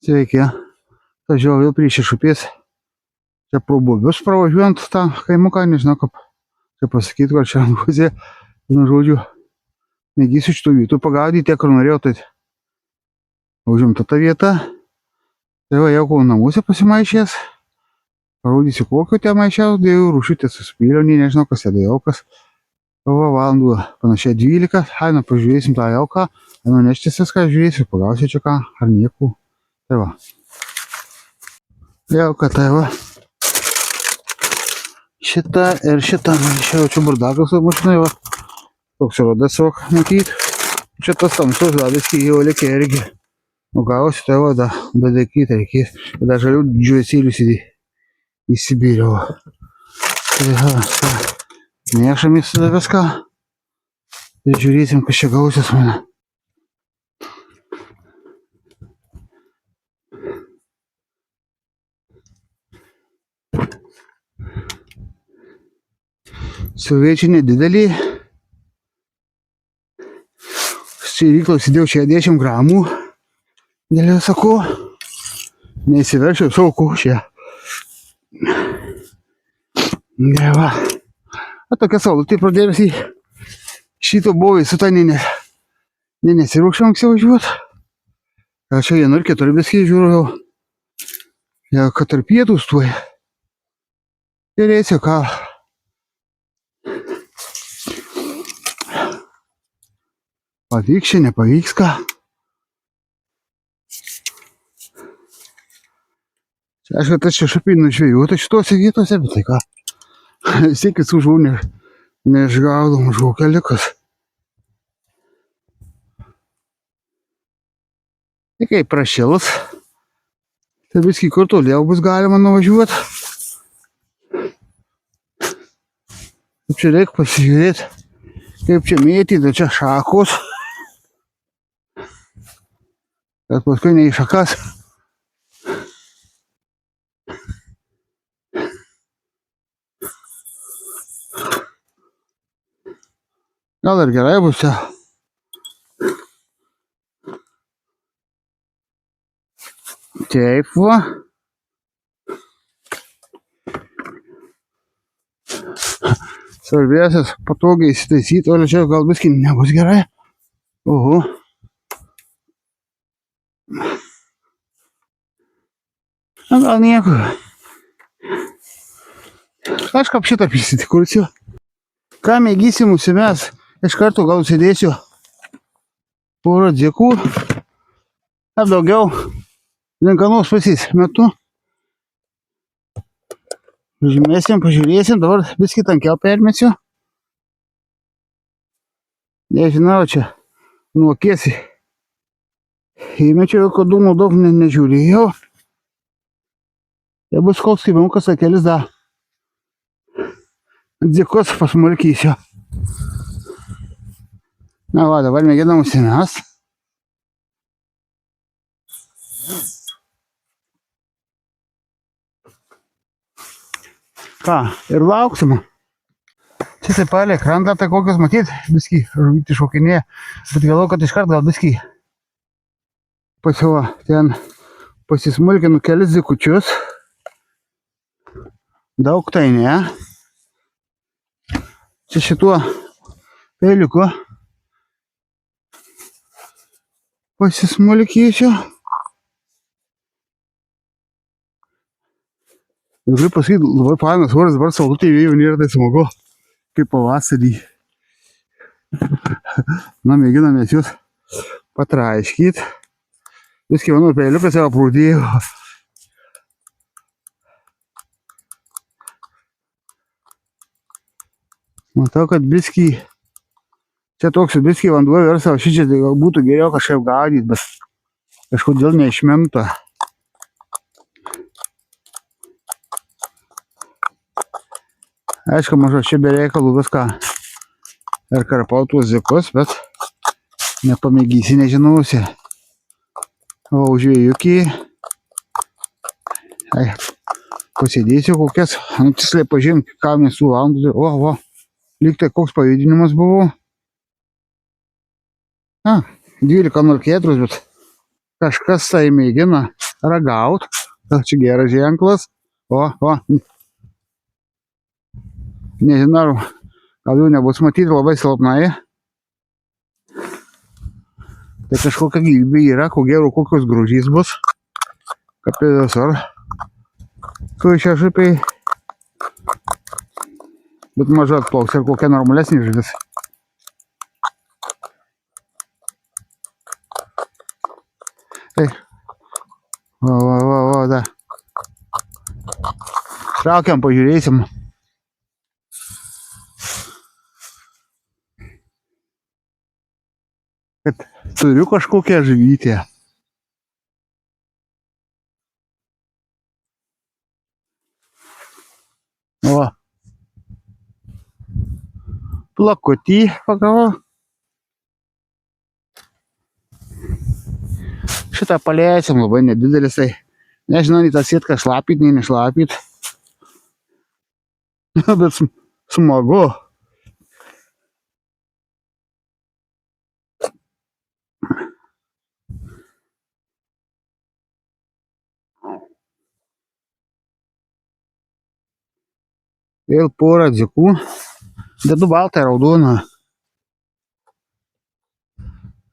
Sveiki. Važiuoju vėl prie Šešupės. Čia pro Bubius pravažiuojant tą kaimuką, nežinau kaip čia pasakyti, kad čia pusė, žodžiu, mėgysiu šitų vietų pagaudyti, tiek, kur norėjau, tai užimta ta vieta. Tai va, jau kol namuose pasimaišęs, parodysiu kokio ten maišiau, 2 rūšių suspyliau, nežinau kas ten jaukas. Va, valandų panašiai 12, aina pažiūrėsim tą jauką, aina neštis viską, žiūrėsiu, pagausiu čia ką, ar nieko. Tai va. Jauka, tai va. Šitą ir šitą maišiau, čia bardakas mašinai, va. Toks rodas, va, matyt. Čia tas tamsus vadas, kai jau lėkė irgi. Nu, gausiu, tai va, bedakyti reikės. Dar žalių džiuesėlius įsibėriau. Tai va, mėšamis viską. Tai žiūrėsim, kas čia gausis mane. Suviečiai nedidelį. Širyklos įdėjau 60 gramų. Dėl visako. Neįsiveršiau saukų čia. Ne va. O tokia saulutė pradėjusi. Šito buvo visų tą nesirūkščiau anksčiau važiuot. Gal čia 1 ir 4 biskiai žiūrėjau. Jau kad tarp pietus tuoj. Žiūrėsiu ką. Pavyks čia, nepavyks ką. Čia aišku, tas Šešupėnų žvejų, tai šitose vietose, bet tai ką. Siekis žuvų neišgaudom žuvų keliukas. Tai kaip prašilus. Tai viskį kur toliau bus galima nuvažiuoti. Kaip čia reikia pasižiūrėti, kaip čia mėtyti, čia šakos. Bet paskui ne į šakas. Gal ir gerai bus čia. Taip va. Svarbiausias patogiai įsitaisyti, o čia gal biskį nebus gerai. Oho. Na gal nieko. Aš kaip šitą prisitikursiu. Ką mėgysim užsimes, iš karto gal sėdėsiu porą dzikų. Ar daugiau linkanos pasys metu. Žymėsim, pažiūrėsim, dabar biskį tankiau permėsiu. Nežinau, čia nuokėsi. Įmečiau, kad dūmų daug nežiūrėjau. Tai bus koks kaimukas akelis dar. Dzikus pasmulkysiu. Na va, dabar mėginam užsimes. Ką, ir lauksim. Čia taip palė krantą, tai kokios matyt, biskį žuvyti šokinėje. Bet galvoju, kad iškart gal biskį pasiva ten pasismulkinu kelis dzikučius. Daug tai ne. Čia šituo peiliuku pasismulkysiu. Ir galiu pasakyti, labai fainas oras, dabar saulutė vėjų nėra, tai smagu, kaip pavasarį. Na, mėginamės jūs patraiškyti. Viskį mano peiliukas jau aprūdėjau. Matau, kad biskį, čia toks biskį vanduo versa, o šičia tai gal būtų geriau kažkaip gaudyti, bet kažkodėl neišmenta. Aišku, mažo čia be reikalų viską ir karpau tuos zikus, bet nepamėgysi, nežinausi. O žvėjukį, pasėdėsiu kokias, tiksliai pažymti, ką nesų valandų, o. Lyg tai koks pavadinimas buvo. 12.04, bet kažkas tai mėgina. ragaut. Čia geras ženklas. O, nežinau, gal jau nebus matyti labai silpnai. Tai kažkokia gyvybė yra, ko gero kokios grožys bus. Kaip ir visur. Tu iš župiai. Bet maža atplauks ir kokia normalesnė žuvis. Tai. Va, da. Traukiam, pažiūrėsim. Kad turiu kažkokią žuvytę. O. Plakutį pagavau. Šitą paleisim labai nedidelis, tai nežinau, nei tas sėtka šlapyt, nei nešlapyt. Bet smagu. Vėl porą dzikų. Dedu baltą ir raudoną.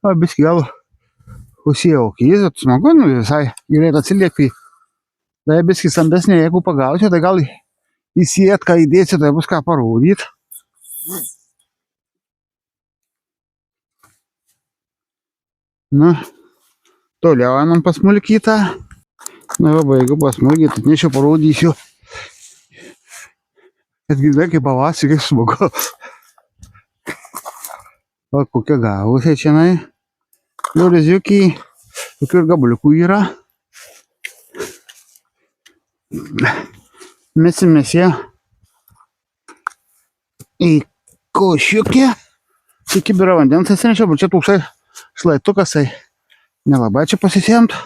O, biskį gal užsijaukys, bet smagu, nu visai gerai atsiliepį. Tai biskį stambesnė, jeigu pagausiu, tai gal į sietką įdėsiu, tai bus ką parodyt. Nu, toliau einam pasmulkytą. Na, va, jeigu pasmulkytą, nešiau parodysiu. Bet girdai, kaip pavasarį, kaip smagu. O, kokia gavusia čianai. Liureziukiai. Tokių ir gabaliukų yra. Mesimės ją į košiukę. Į kibirą vandens atsinešiau, bet čia toksai šlaitukas, tai nelabai čia pasisemt.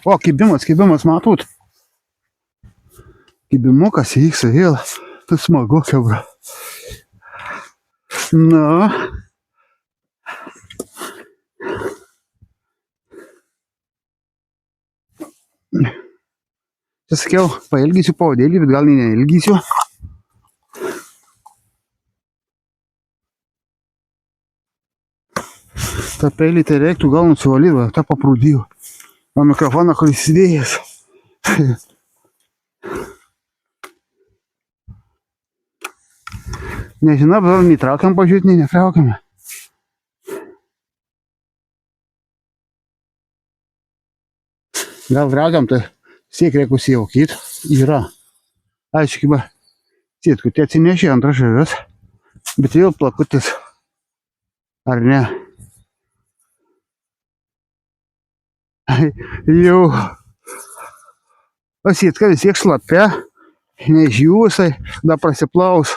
O, kibimas, matot. Kibimukas vyksta vėl. Tai smagu, kebra. Na. Čia sakiau, pailgysiu pavadėlį, bet gal neilgysiu. tą peilį tai reiktų gal nusivalyti, va, tą paprūdijau. O mikrofoną, kur įsidėjęs. Nežinau, bet nei traukiam pažiūrėti, nei netraukiam. Gal traukiam, tai siek reikia užsijaukyti. Yra. Aiškiai, sėtkutė atsinešė antrą žuvis. Bet vėl plakutis. Ar ne? Jau. O sėtka vis tiek šlapia. Nežjūsai, da prasiplaus.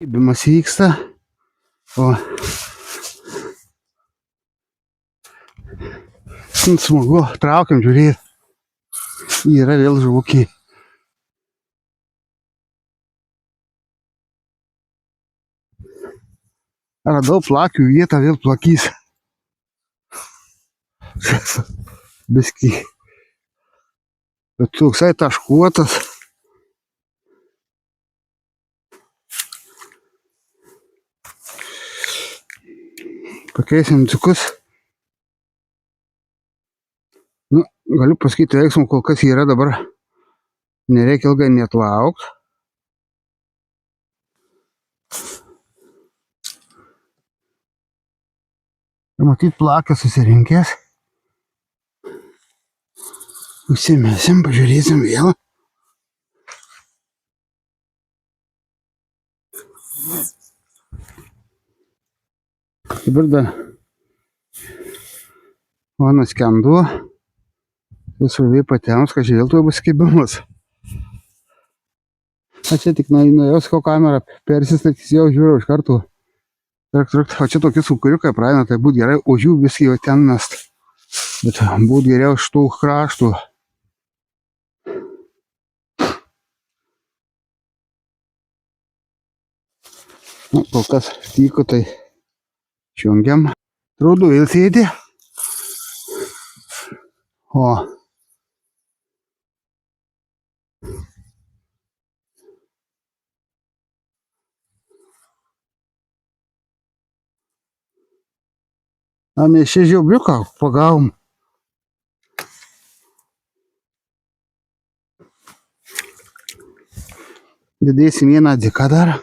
Kibimas vyksta. O. Smagu, traukiam žiūrėti. Yra vėl žuvukiai. Radau plakių vietą, vėl plakys. Biskį. Bet toksai taškuotas. Pakeisim dziukus. Nu, galiu pasakyti, veiksmų kol kas yra dabar. Nereikia ilgai net laukti. Matyt, plakas susirinkęs. Užsimėsim, pažiūrėsim vėl. Dabar dar vanas kendu. Visur patiems, kad vėl tuo bus kibimas. A čia tik nuėjau savo kamerą, persistatys jau žiūriu iš karto. O čia tokie sukuriukai praeina, tai būtų gerai, už jų viskį jau ten mest. Bet būtų geriau iš tų kraštų. Nu, kol kas tyko, tai čiungiam. Trūdu vėl sėdi. O. A mes čia žiobriuką pagavom. Didėsim vieną dziką dar.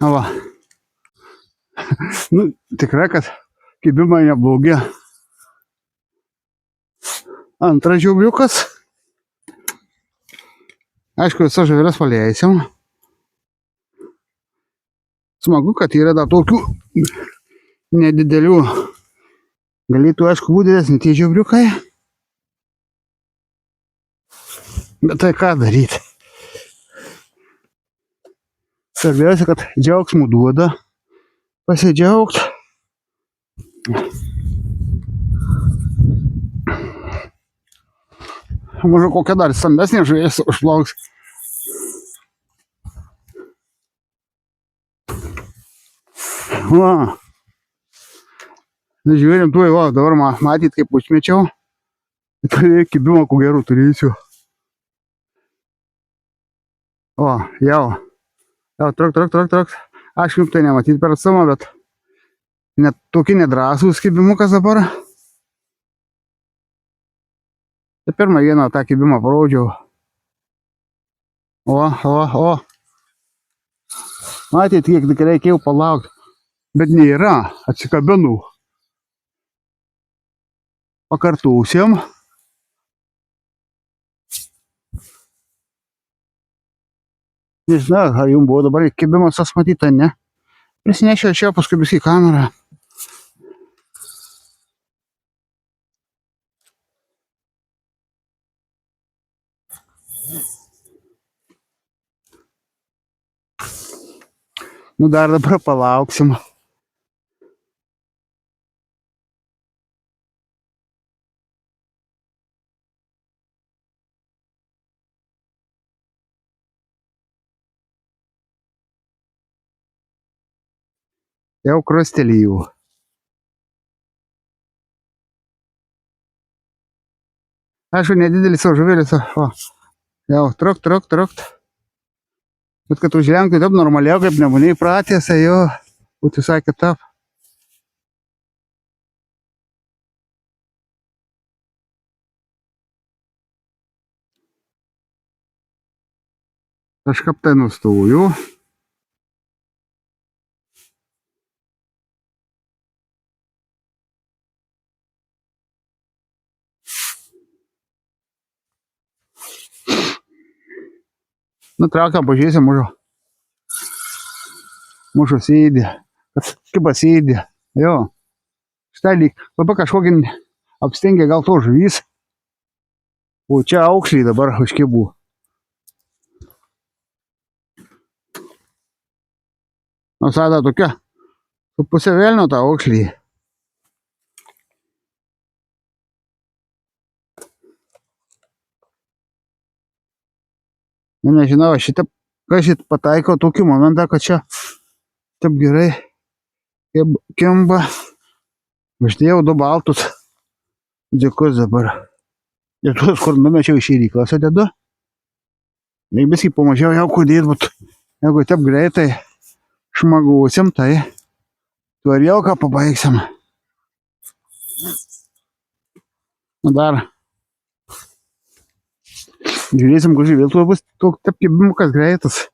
Va. Nu, tikrai, kad kibimai neblogi. Antras žiobriukas. Aišku, visas žuveles paleisim. Smagu, kad yra dar tokių nedidelių. Galėtų, aišku, būti didesni tie žiobriukai. Bet tai ką daryti? Svarbiausia, kad džiaugsmų duoda. Pasidžiaugt. Mažu kokia dar stambesnė žuvis užplauks. Va. Žiūrėjom, tuoj, va, dabar matyt, kaip užmečiau. Tai kibimą, ko gerų turėsiu. O, jau. Jau, truk. Aš jums tai nematyt per atstumą, bet net tokį nedrąsų kibimukas dabar. Tai pirmą vieną tą kibimą parodžiau. O. Matėt, kiek tik reikėjo palaukti. Bet nėra, atsikabinau. Pakartosiam. Nežinau, ar jums buvo dabar kibimas tas matyta, ne? Prisinešiu čia, paskui bus į kamerą. Nu, dar dabar palauksim. Jau krustelėjau. Aišku, nedidelis savo žuvėlis. O, jau, trukt. Bet kad užlenktų taip normaliau, kaip nebūnai pratęs, jo, būtų visai kitaip. Kažkaip tai nustoju. Nu, traukiam, pažiūrėsim, mūsų sėdė. Kaip pasėdė. Jo. Štai lyg, labai kažkokį apstengė gal to žuvys. O čia aukšliai dabar užkibų. Nu, sada tokia, su pusė vėlnio tą aukšlį. Nu, nežinau, šitą, kažit pataiko tokį momentą, kad čia taip gerai kimba. Uždėjau 2 baltus džikus dabar. Ir tuos, kur numečiau iš įryklas, dedu. Jeigu viskį pamažiau jau kudėt, bet jeigu taip greitai šmagusim, tai tvariauką pabaigsim. Dar žiūrėsim, kur vėl tuo bus toks taip kibimukas greitas.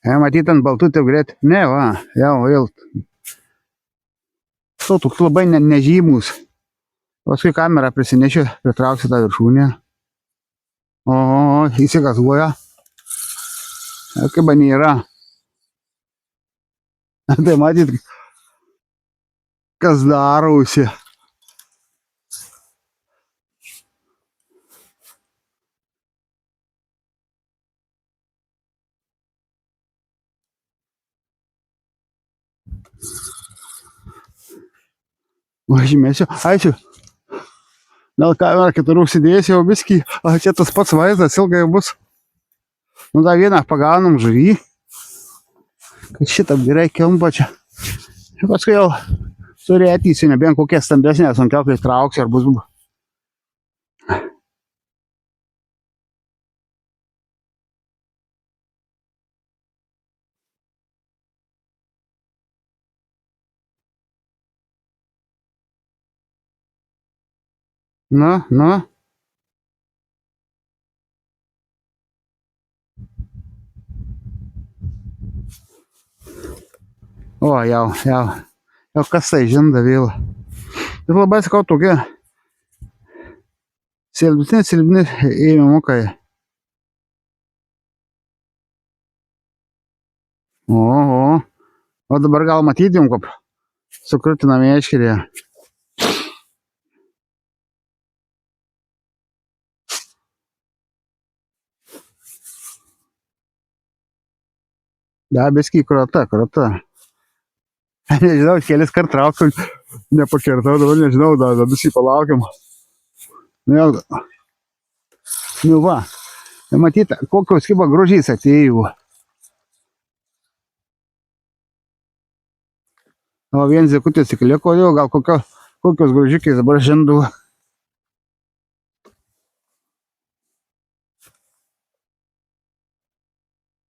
Matyt, ant baltų taip greit. Ne, va, jau vėl. Toks labai nežymus. Paskui kamerą prisinešiu, pritrauksiu tą viršūnę. O, įsigazuoja. Kaip nėra. Tai matyt, kas darosi. Važymėsiu, ačiū. Gal kamerą kitur užsidėsiu jau viskį. Čia tas pats vaizdas ilgai bus. Nu, dar vieną pagaunam žuvį. Kad šitą gerai kimba čia. Ir paskui jau surėtysiu, nebent kokie stambesnė, sunkiau kai trauksiu ar bus. Nu. O, jau kas tai žinda vėl. Ir labai sakau, tokie silpni ėmimukai. O dabar gal matytum, kaip sukrutinam eškerį. Da, biskį krota. Nežinau, kelis kart traukiau, nepakirtau, dabar nežinau, dar biskį palaukiam. Nu va, matyt, kokios kiba grožys atėjų. O vien zikutis tik liko, jau gal kokios grožikiais dabar žindu.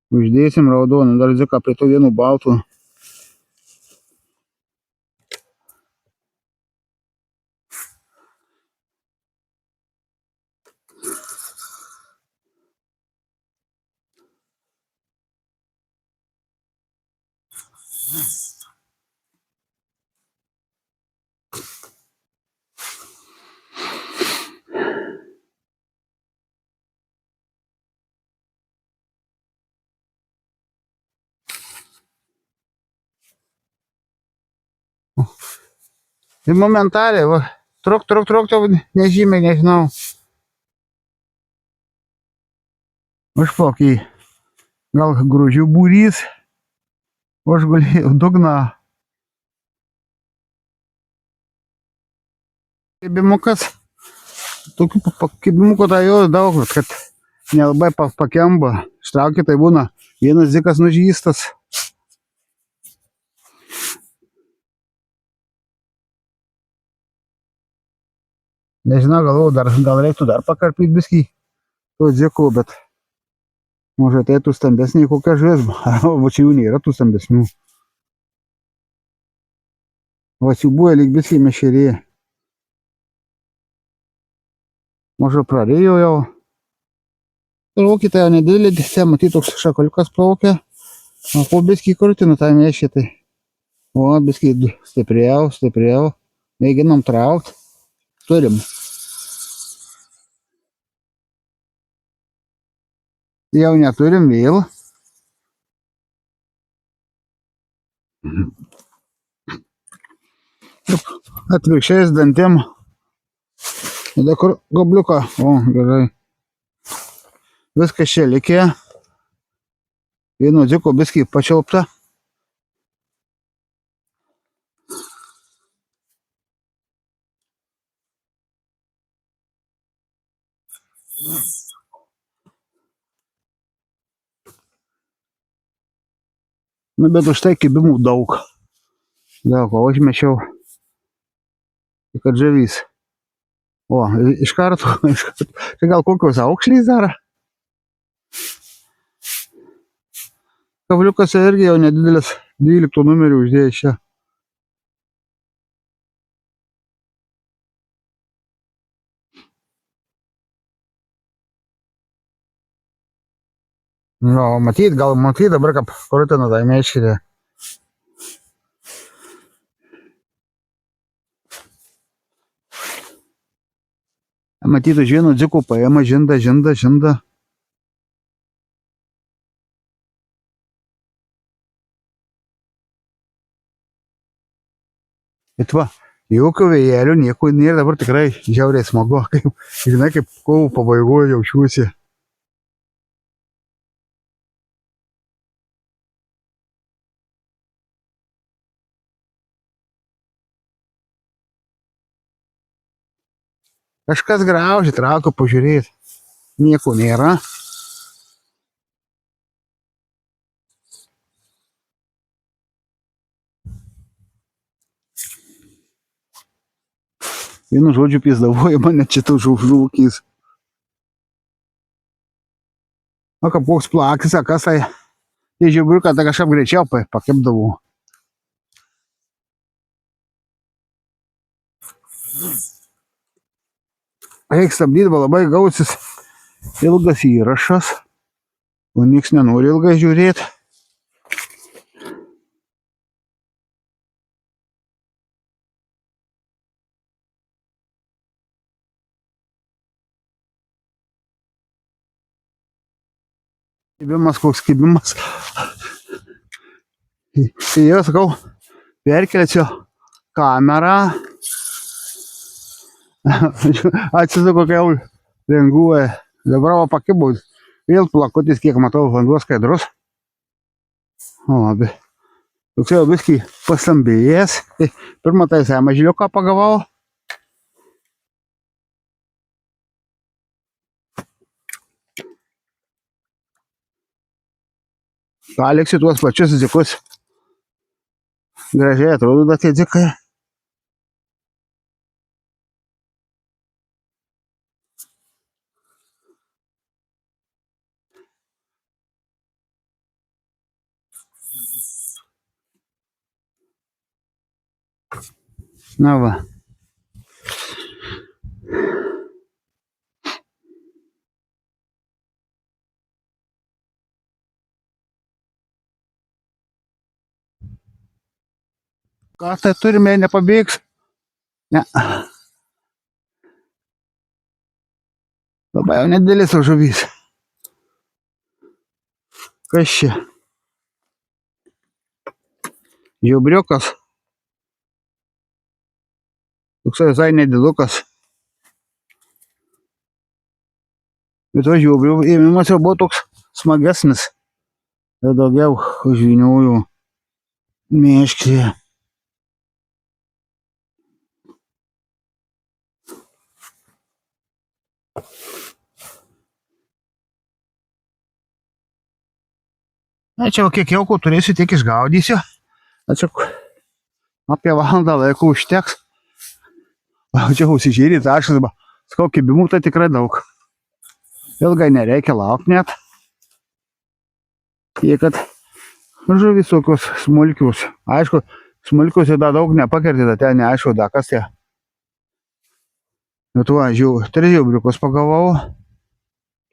Uždėsim raudoną, dar ziką prie to vienų baltų. Ir momentaliai, va, truk, nežymiai, nežinau. Užpokį, gal gružių būrys, o aš galėjau dugną. Kibimukas, tokių kibimukų tai jau daug, kad nelabai pakemba. Štraukė tai būna, vienas zikas nužystas. Nežinau, gal reiktų dar pakarpyti biskį to dzikų, bet Може tai tų stambesnį kokią žuvis, va čia jų nėra tų stambesnių. Va čia buvo lyg biskį meškerė. Može prarėjo jau. Ir vokite jau nedėlį, čia matyt toks šakaliukas plaukia. O po biskį krūtinu tą mėšį, tai. O, biskį stipriau, stipriau. Mėginam traukt. Turim. Jau neturim vėl. Atvirkščiais dantėm. Tada kur gabliuką. O, gerai. Viskas čia likė. Vieno dziko biskį pačiaupta. Nu, bet už tai kibimų daug. Daug, o užmečiau. Kad žavys. O, iš karto. Tai gal kokios aukšlys dar? Kabliukas irgi jau nedidelis 12 numerių uždėjęs čia. Nu, matyt dabar, kaip krūtina tą mėškį. Matyt, už vieno dziko paima žinda. Bet va, jokio vėjėlio, nieko nėra, dabar tikrai žiauriai smagu. Žinai, kaip kovo pabaigoje jaučiuosi. Kažkas graužia, traukia pažiūrėti. Nieko nėra. Vienu žodžiu pizdavoja mane čia tų žuvukys. O kaip koks plakis, kas tai. Tai žiūriuką, tai kažkaip greičiau pakepdavau. Reikia stabdyti, labai gausis ilgas įrašas. O nieks nenori ilgai žiūrėti. Kibimas, koks kibimas. Tai jau sakau, perkelėsiu kamerą. Atsisuko, kai jau renguoja. Dabar va pakibau. Vėl plakutis, kiek matau, vanduo skaidrus. O, bet toks jau biskį pasambėjęs. Pirmą tai mažyliuką pagavau. Paliksiu tuos pačius dzikus. Gražiai atrodo tie dzikai. Na va. Ką tai turime, nepabėgs? Ne. Labai jau nedidelis žuvys. Kas čia? Žiaubriukas. Toks visai nedidukas. Bet va žiaubrių ėmimas jau buvo toks smagesnis. Ir daugiau žvyniųjų mėškėje. Na, čia kiek jauko turėsiu, tiek išgaudysiu. Na, čia apie valandą laiko užteks. Čia užsižiūrėti taškas, sakau, kibimų tai tikrai daug. Ilgai nereikia laukti net. Jie kad žuvis tokios smulkius. Aišku, smulkius ir dar daug nepakertėta, ten neaišku, da kas tie. Bet va, 3 žiaubriukus pagavau.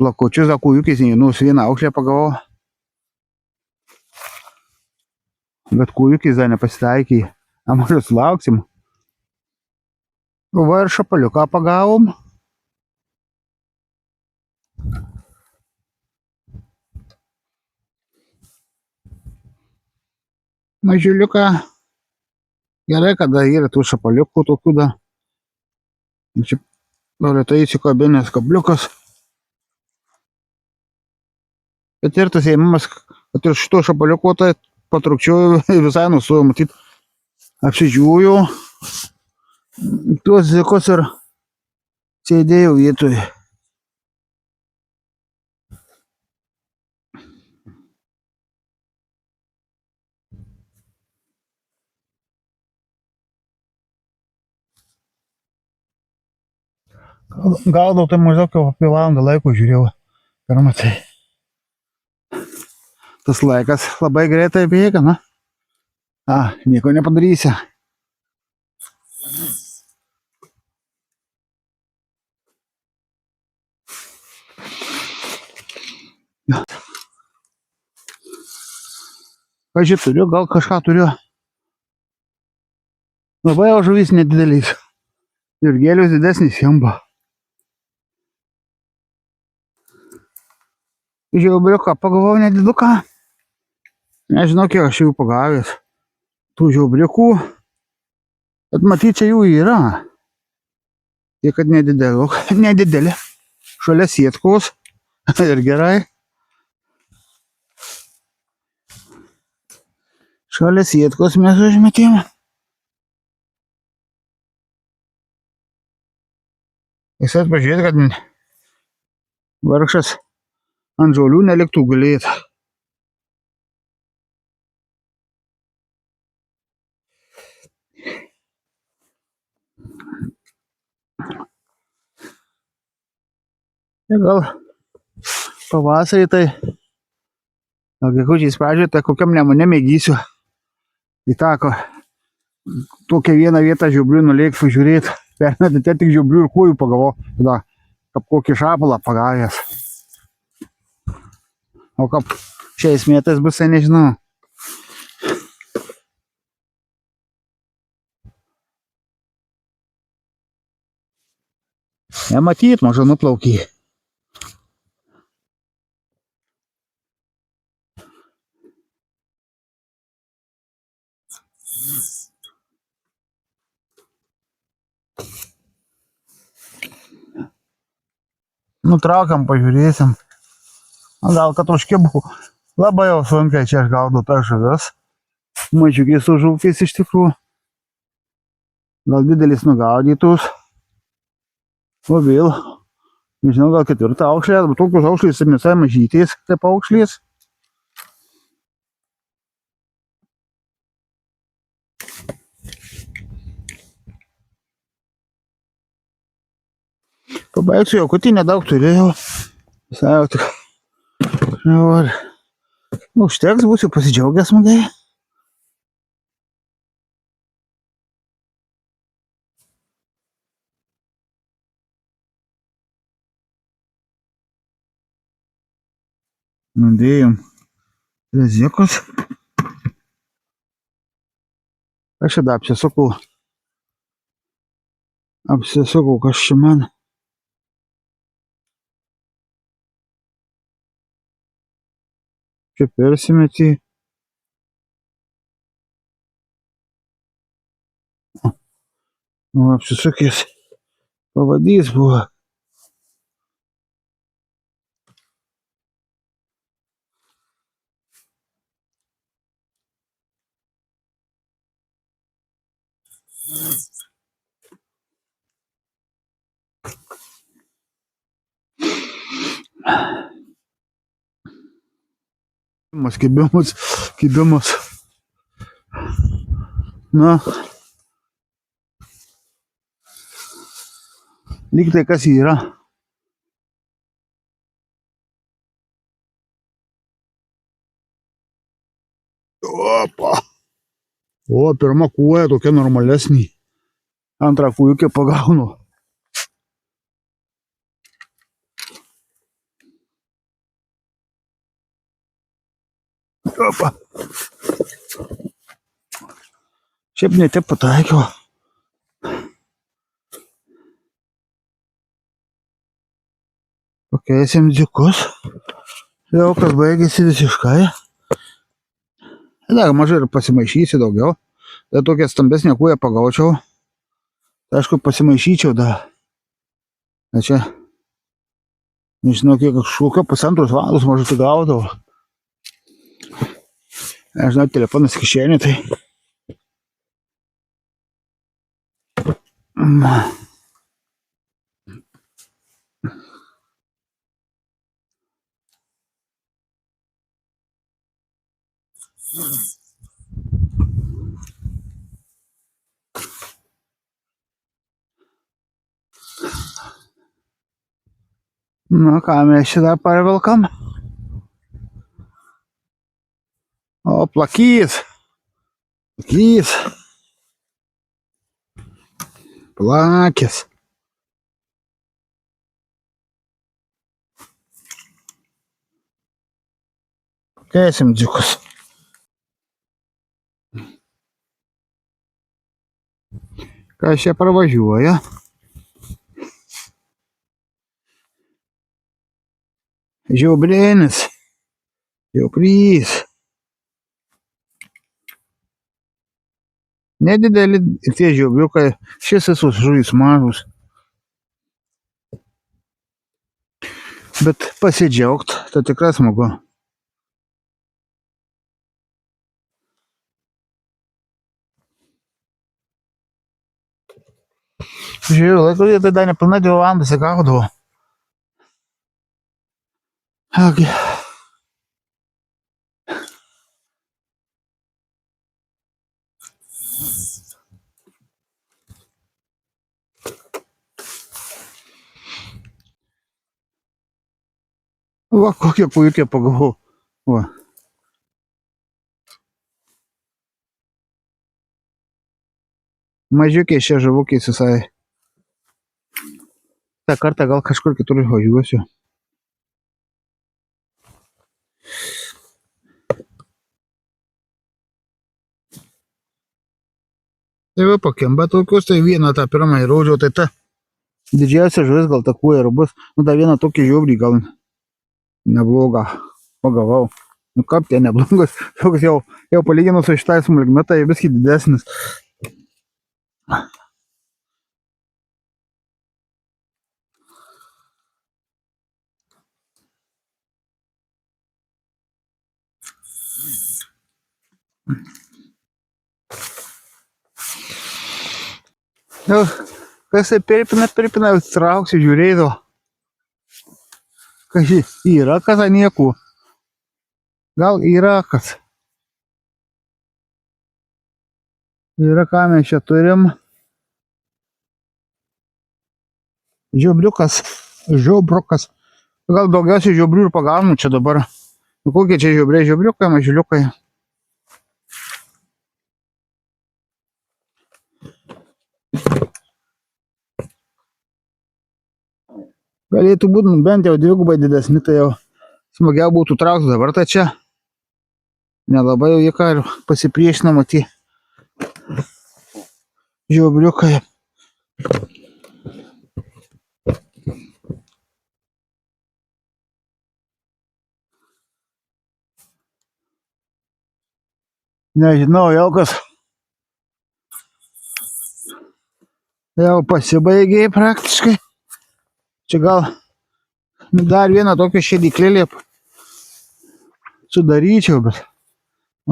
Plakučius, akujukis, nus vieną aukšlę pagavau. Bet kūjukis dar nepasitaikė. A mažai sulauksim. Va ir šapaliuką pagavom. Mažiuliuką. Gerai, kada yra tų šapaliukų tokių da. Čia lėtai įsikabinęs kabliukas. Bet ir tas ėmimas, kad ir šito šapaliuko tai patrukčioju visai nusuoju, matyt, apsidžiūju. Tuos zikus ir sėdėjau vietoj. Gaudau tai maždaug jau apie valandą laiko žiūrėjau. Ir matai. Tas laikas labai greitai bėga, na. Nieko nepadarysi. Kažkai turiu, gal kažką turiu. Labai jau žuvis nedidelis. Ir gėlius didesnis jamba. Žiaubriuką pagavau nediduką. Nežinau, kiek aš jų pagavęs. Tų žiaubriukų. Bet matyt, čia jų yra. Tiek, kad nedidelė. Šalia sietkos. Ir gerai. Šalia sietkos mes užmetėm. Jis atpažiūrėt, kad vargšas ant žolių neliktų gulėti. Ir gal pavasarį tai gegužės pradžioje tai kokiam Nemune mėgysiu į taką tokią vieną vietą žiobrių nulėkt pažiūrėti. Pernai tai tik žiobrių ir kojų pagavau. Tada kaip kokį šapalą pagavęs. O kaip šiais metais bus, tai nežinau. Nematyt, maža nuplaukė. Nutraukiam, pažiūrėsim. Gal kad užkibau. Labai jau sunkiai čia aš gaudau tas žuvis. Mažiukiai su žuvkiais iš tikrųjų. Gal didelis nugaudytus. O vėl. Nežinau, gal ketvirtą aukšlės, bet tokios aukšlės ir visai mažytės kaip aukšlės. Pabaigsiu jau, kutį nedaug turėjau. Visai jau tik. Užteks, būsiu pasidžiaugęs smagiai. Nudėjom rezikus. Aš čia apsisukau. Apsisukau, kas čia man. Čia persimetį. Apsisukęs pavadys buvo. Kibimus. Na. Lyg tai kas yra. Opa. O, pirma kuoja tokia normalesnė. Antrą kuojukę pagaunu. Opa. Šiaip nete pataikiau. Pakeisim dzikus. Jau kas baigėsi visiškai. Dar mažai ir pasimaišysiu daugiau. Tai tokia stambesnė kuja pagaučiau. Tai aišku pasimaišyčiau dar. Tai čia, nežinau, kiek kažkokio 1,5 valandos mažai tai gaudavau. Nežinau, telefonas kišenė, tai... Nu, ką mes čia dar parvelkam? O, plakys. Plakys. Plakis. Pakeisim dzikus. Kas čia pravažiuoja? Žiobrėnis. Žiobrys. Nedideli tie žiobriukai. Šis visus žuvys mažus. Bet pasidžiaugt, tai tikrai smagu. Žiūrėjau, laiku, tai dar nepilnai 2 valandas gaudavo. Okay. Va, kokie puikiai pagavau. Va. Mažiukiai šie žavukiai visai. Ta kartą gal kažkur kitur važiuosiu. Tai va, pakimba tokius, tai vieną tą pirmą įrodžiau, tai ta didžiausia žuvis gal ta kuja ir bus. Nu, tą vieną tokį žiobrį gal neblogą pagavau. Nu, kaip tie neblogas, toks jau palyginus su šitai smulkme, tai viski didesnis. Nu, kas tai perpina, trauksiu, žiūrėdavo. Kas yra, kas nieko. Gal yra kas. Yra, ką mes čia turim. Žiobriukas. Gal daugiausiai žiobrių ir pagaunu čia dabar. Nu, kokie čia žiobriai, žiobriukai, mažiuliukai. Galėtų būti bent jau 2 didesni, tai jau smagiau būtų traukti. Dabar tai čia nelabai jau jie ką ir pasipriešina, maty. Žiobriukai. Nežinau, jau kas. Jau pasibaigė praktiškai. Čia gal dar vieną tokią šėdyklėlį sudaryčiau, bet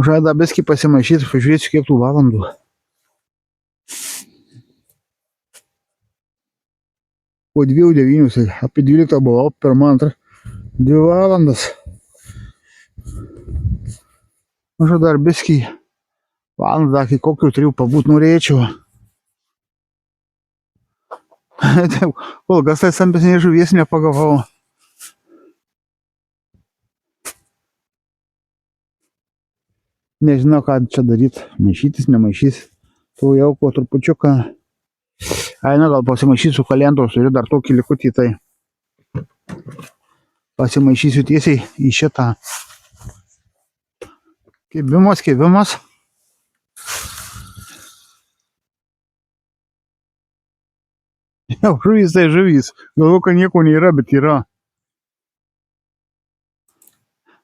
žada biskį pasimaišyti, pažiūrėsiu kiek tų valandų. Po 2:09, apie 12 buvau, pirmą, antrą, 2 valandas. Aš dar biskį valandą, kai kokių 3 pabūt norėčiau. Kol kas tai stambesnės žuvies nepagavau. Nežinau, ką čia daryti. Maišytis, nemaišytis. Tu jau po trupučiuką. Eina, gal pasimaišysiu kalendros, turiu dar tokį likutį, tai pasimaišysiu tiesiai į šitą. Kibimas. Žuvis tai žuvis. Galvoju, kad nieko nėra, bet yra.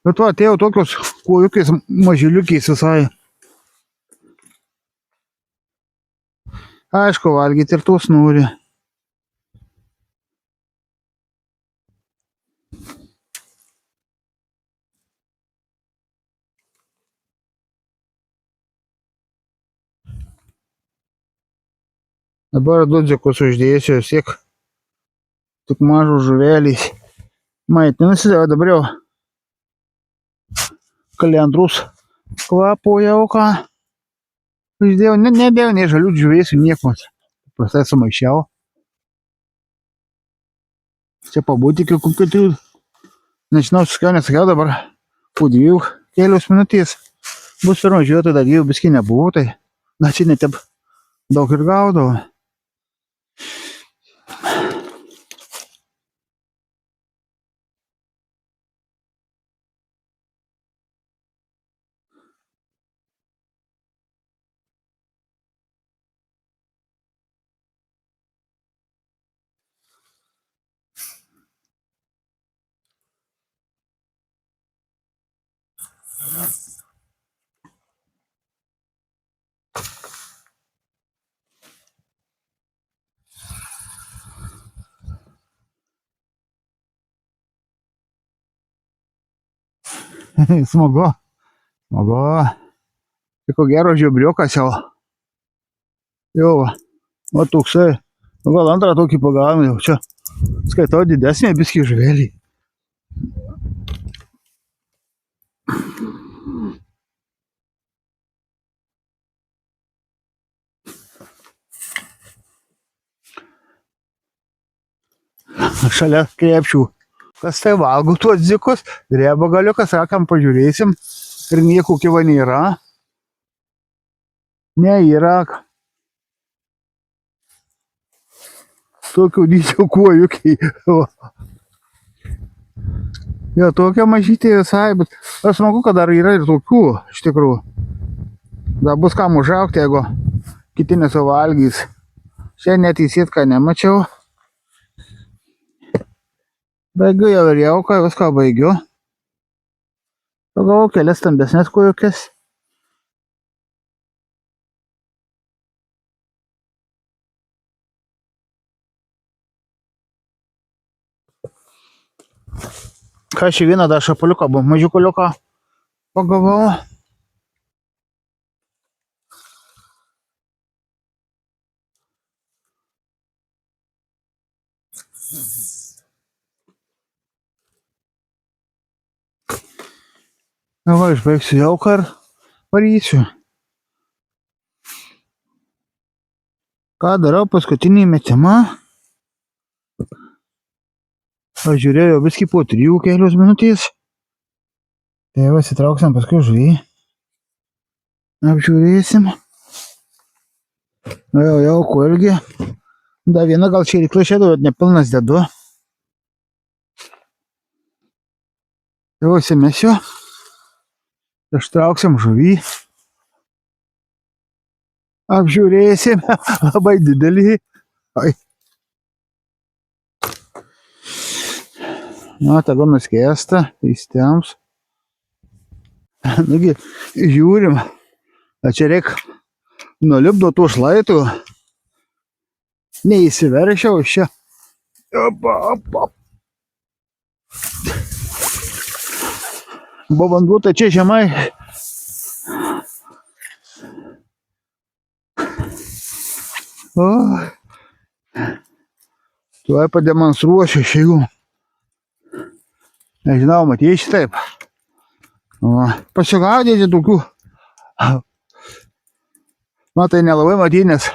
Bet va, atėjo tokios kuojukiais mažyliukiais visai. Aišku, valgyti ir tos nori. Dabar dudzikus uždėsiu, siek tik mažus žuvelys. Maitinasi, o dabar jau kalendrus kvapoja, o ką. Uždėjau, nedėjau nei žalių džiūvėsių, nieko. Prastai sumaišiau. Čia pabūti iki kokių 3, nežinau, sakiau, nesakiau, dabar po 2 kelios minutės bus pirma žiūrėti, dar 2 biskį nebuvo, tai na čia netep daug ir gaudavo. Smagu, smagu. Tai ko gero žiobriukas jau. Jau, va toksai. Gal antrą tokį pagavom jau čia. Skaitau didesnį biskį žuvelį. Šalia krepšių. Kas tai valgo tuos dzikus? Dreba galiukas, rakam pažiūrėsim. Ir nieko kiva nėra. Ne, yra. Tokio dydžio kuojukiai. Jo, tokia mažytė visai, bet aš smagu, kad dar yra ir tokių, iš tikrųjų. Dar bus kam užaugti, jeigu kiti nesuvalgys. Šiandien neteisit, ką nemačiau. Baigiu jau ir jauką, viską baigiu. Pagavau kelias stambesnės kuojukės. Ką šį vieną dar šapuliuką, mažiukuliuką pagavau. Na va, išbaigsiu jauką ir varysiu. Ką darau paskutinį metimą? Pažiūrėjau viskį po 3 kelios minutės. Tai va, sitrauksim paskui žuvį. Apžiūrėsim. Nu jau jauku irgi. Dar viena gal šėriklą šėdu, bet nepilnas dedu. Jau įsimesiu. Ištrauksim žuvį. Apžiūrėsim. Labai didelį. Ai. Na, tegu nuskėsta. Įstems. Nugi, žiūrim. A čia reik nulipdo tų šlaitų. Neįsiveršiau čia. Opa, opa. Buvo vanduo, tai čia žemai. O. Tuoj pademonstruosiu šių. Nežinau, matysi taip. O, pasigaudyti tokių. Matai, nelabai matynės.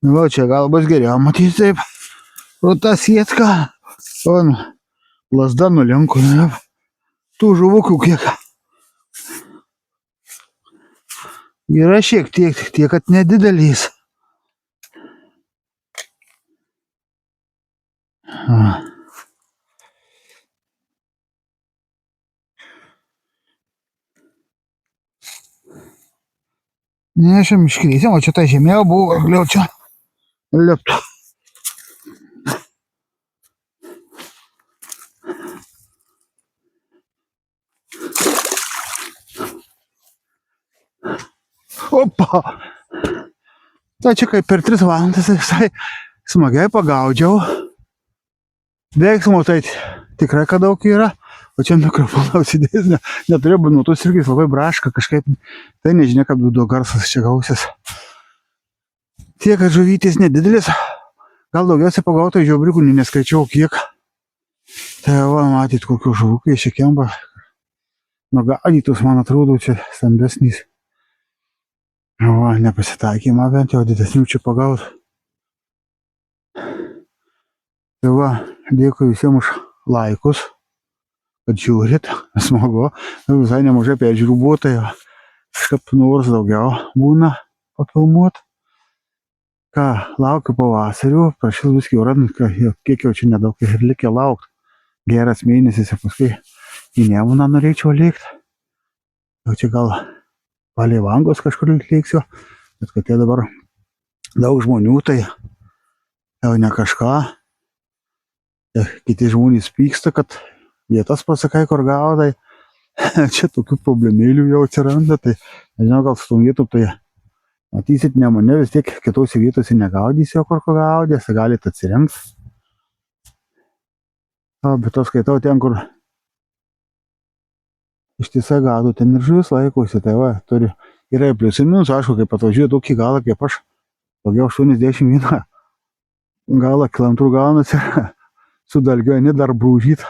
Va, čia gal bus geriau matyti taip. Ruta sietka. O, lasda nulinko. Tų žuvukių kiek. Yra šiek tiek, kad nedidelys. Ne, šiam iškrysim, o čia ta žemė buvo, gal čia lieptų. Opa! Tai čia kaip per 3 valandas visai smagiai pagaudžiau. Veiksmo tai tikrai, kad daug yra. O čia mikrofoną užsidėjęs, neturėjo būt nuo tos irgi labai braška kažkaip. Tai nežinia, kad būtų garsas čia gausis. Tiek, kad žuvytės nedidelis. Gal daugiausiai pagauto žiobrikų, neskaičiau kiek. Tai va, matyt, kokių žuvukai čia kemba. Nugaudytus, man atrodo, čia stambesnis. Va, nepasitaikymą bent jau didesnių čia pagaut. Tai va, dėkui visiems už laikus, kad žiūrit, smagu. Visai nemažai peržiūrų buvo, tai kažkaip nors daugiau būna papilmuot. Ką, laukiu pavasarių, prašau viskį orant, kiek jau čia nedaug ir likę laukt. Geras mėnesis ir paskui į Nemuną norėčiau likt. Jau čia gal palei Vangos kažkur liksiu, bet kad jie dabar daug žmonių, tai jau ne kažką. Kiti žmonės pyksta, kad vietas pasakai, kur gaudai. Čia tokių problemėlių jau atsiranda, tai nežinau, gal su tom vietom, tai matysit ne mane, vis tiek kitose vietose negaudysi, o kur gaudės, galite atsirengt. Bet to skaitau ten, kur ištisai gaudo, ten ir žuvis laikosi, tai va, turi yra pliusų ir minusų, aišku, kaip atvažiuoja tokį galą, kaip aš, daugiau 81 galą kilometrų gaunasi, su dalgiuoju dar brūžyt,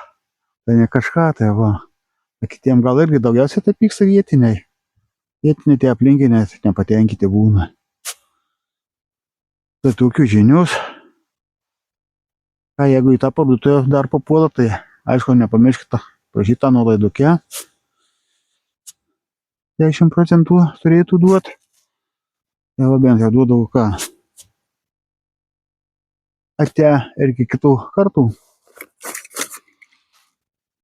tai ne kažką, tai va. Kitiem gal irgi daugiausiai tai pyksta vietiniai. Vietiniai tie aplinkiniai nepatenkyti būna. Tai tokių žinius. Ką, jeigu į tą parduotuvę dar papuola, tai aišku, nepamirškite prašytą nuolaidukę. 10% turėtų duoti. Tai va, bent jau duodavau ką. Ate ir iki kitų kartų.